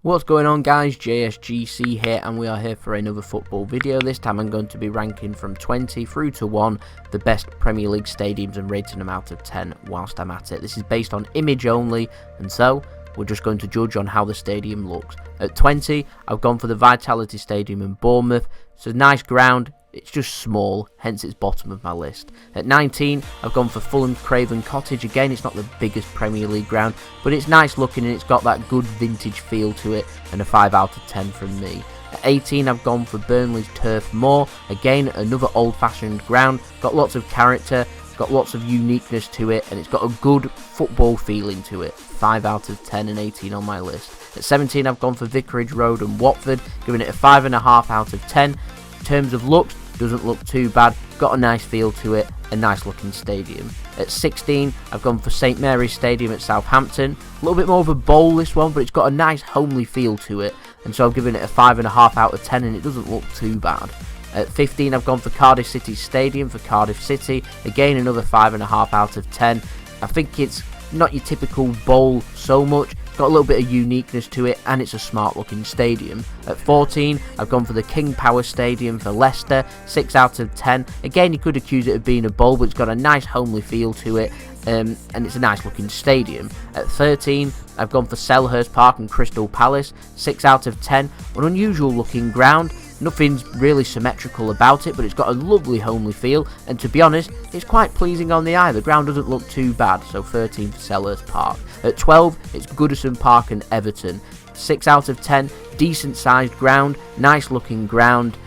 What's going on, guys? JSGC here, and we are here for another football video. This time I'm going to be ranking from 20 through to 1 the best Premier League stadiums and rating them out of 10 whilst I'm at it. This is based on image only, and so we're just going to judge on how the stadium looks. At 20, I've gone for the Vitality Stadium in Bournemouth. It's a nice ground. It's just small, hence it's bottom of my list. At 19, I've gone for Fulham's Craven Cottage. Again, it's not the biggest Premier League ground, but it's nice looking and it's got that good vintage feel to it, and a 5 out of 10 from me. At 18, I've gone for Burnley's Turf Moor. Again, another old-fashioned ground, got lots of character, got lots of uniqueness to it, and it's got a good football feeling to it. 5 out of 10 and 18 on my list. At 17, I've gone for Vicourage Road and Watford, giving it a 5.5 out of 10. In terms of looks, doesn't look too bad, got a nice feel to it, a nice looking stadium. At 16, I've gone for St Mary's Stadium at Southampton. A little bit more of a bowl, this one, but it's got a nice homely feel to it, and so I'm giving it a 5.5 out of 10, and it doesn't look too bad. At 15, I've gone for Cardiff City Stadium for Cardiff City. Again, another 5.5 out of 10. I think it's not your typical bowl so much. Got a little bit of uniqueness to it, and it's a smart looking stadium. At 14, I've gone for the King Power Stadium for Leicester. 6 out of 10. Again, you could accuse it of being a bowl, but it's got a nice homely feel to it, and it's a nice looking stadium. At 13, I've gone for Selhurst Park and Crystal Palace. 6 out of 10. An unusual looking ground. Nothing's really symmetrical about it, but it's got a lovely homely feel, and to be honest, it's quite pleasing on the eye. The ground doesn't look too bad, so 13 for Selhurst Park. At 12, it's Goodison Park and Everton. 6 out of 10, decent sized ground, nice looking ground,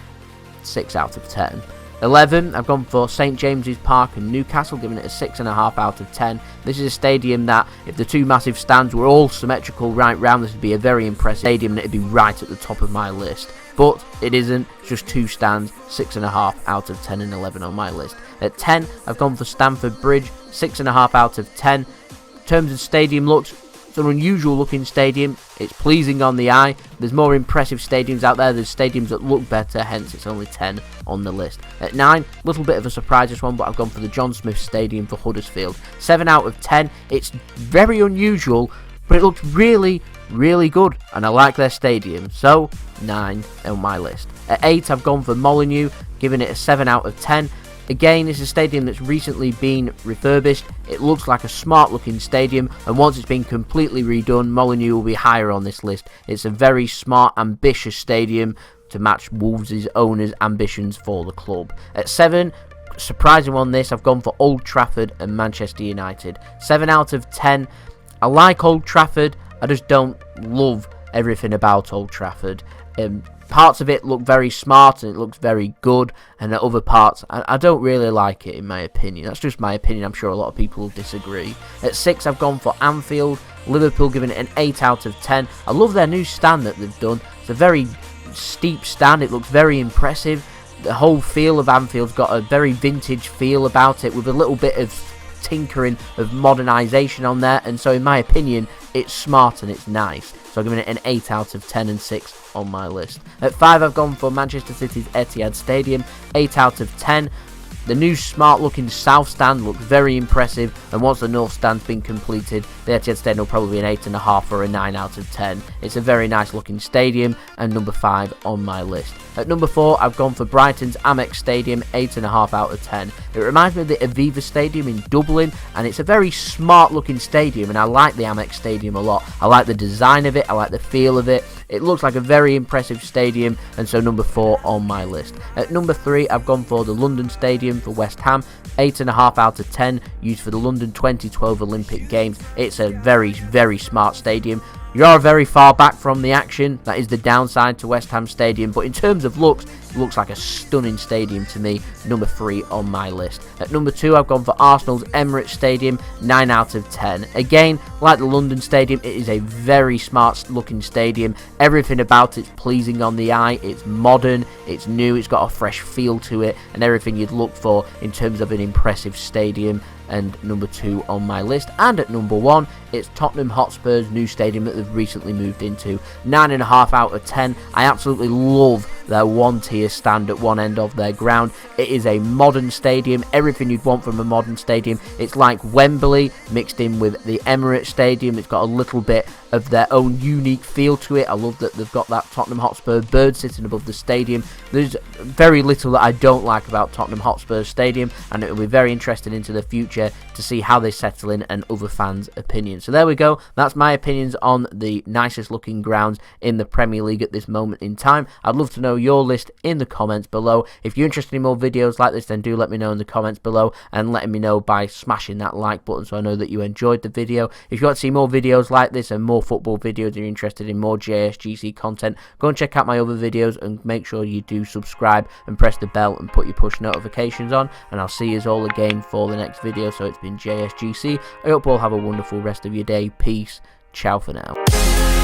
6 out of 10. 11, I've gone for St James's Park and Newcastle, giving it a 6.5 out of 10. This is a stadium that, if the two massive stands were all symmetrical right round, this would be a very impressive stadium, and it'd be right at the top of my list. But it isn't, it's just two stands, 6.5 out of 10 and 11 on my list. At 10, I've gone for Stamford Bridge, 6.5 out of 10. In terms of stadium looks, it's an unusual looking stadium, it's pleasing on the eye. There's more impressive stadiums out there, there's stadiums that look better, hence it's only 10 on the list. At 9, little bit of a surprise this one, but I've gone for the John Smith Stadium for Huddersfield. 7 out of 10, it's very unusual, but it looks really good, and I like their stadium, so 9 on my list. At 8, I've gone for Molineux, giving it a 7 out of 10. Again, it's a stadium that's recently been refurbished. It looks like a smart looking stadium, and once it's been completely redone, Molineux will be higher on this list. It's a very smart, ambitious stadium to match Wolves' owners' ambitions for the club. At 7, surprising on this, I've gone for Old Trafford and Manchester United. 7 out of 10. I like Old Trafford, I just don't love everything about Old Trafford. Parts of it look very smart and it looks very good, and at other parts I don't really like it, in my opinion. That's just my opinion, I'm sure a lot of people will disagree. At 6, I've gone for Anfield. Liverpool, giving it an 8 out of 10. I love their new stand that they've done. It's a very steep stand, it looks very impressive. The whole feel of Anfield's got a very vintage feel about it, with a little bit of tinkering of modernisation on there, and so in my opinion it's smart and it's nice, so I'm giving it an 8 out of 10 and 6 on my list. At 5, I've gone for Manchester City's Etihad Stadium. 8 out of 10. The new smart looking south stand looks very impressive, and once the north stand's been completed, the Etihad Stadium will probably be an 8.5 or a 9 out of 10. It's a very nice looking stadium, and number 5 on my list. At number 4, I've gone for Brighton's Amex Stadium, 8.5 out of 10. It reminds me of the Aviva Stadium in Dublin, and it's a very smart looking stadium, and I like the Amex Stadium a lot. I like the design of it, I like the feel of it. It looks like a very impressive stadium, and so number 4 on my list. At number 3, I've gone for the London Stadium for West Ham, 8.5 out of 10, used for the London 2012 Olympic Games. It's a very smart stadium. You are very far back from the action, that is the downside to West Ham Stadium, but in terms of looks, it looks like a stunning stadium to me. Number 3 on my list. At number 2, I've gone for Arsenal's Emirates Stadium, 9 out of 10. Again, like the London Stadium, it is a very smart looking stadium. Everything about it's pleasing on the eye, it's modern, it's new, it's got a fresh feel to it, and everything you'd look for in terms of an impressive stadium. And number 2 on my list. And at number 1, it's Tottenham Hotspur's new stadium that they've recently moved into. 9.5 out of 10. I absolutely love their one-tier stand at one end of their ground. It is a modern stadium, everything you'd want from a modern stadium. It's like Wembley mixed in with the Emirates stadium. It's got a little bit of their own unique feel to it. I love that they've got that Tottenham Hotspur bird sitting above the stadium. There's very little that I don't like about Tottenham Hotspur Stadium, and it will be very interesting into the future to see how they settle in and other fans' opinions. So there we go. That's my opinions on the nicest looking grounds in the Premier League at this moment in time. I'd love to know your list in the comments below. If you're interested in more videos like this, then do let me know in the comments below, and letting me know by smashing that like button so I know that you enjoyed the video. If you want to see more videos like this and more football videos, and you're interested in more JSGC content, go and check out my other videos, and make sure you do subscribe and press the bell and put your push notifications on, and I'll see you all again for the next video. So it's been JSGC. I hope you all have a wonderful rest of your day. Peace. Ciao for now.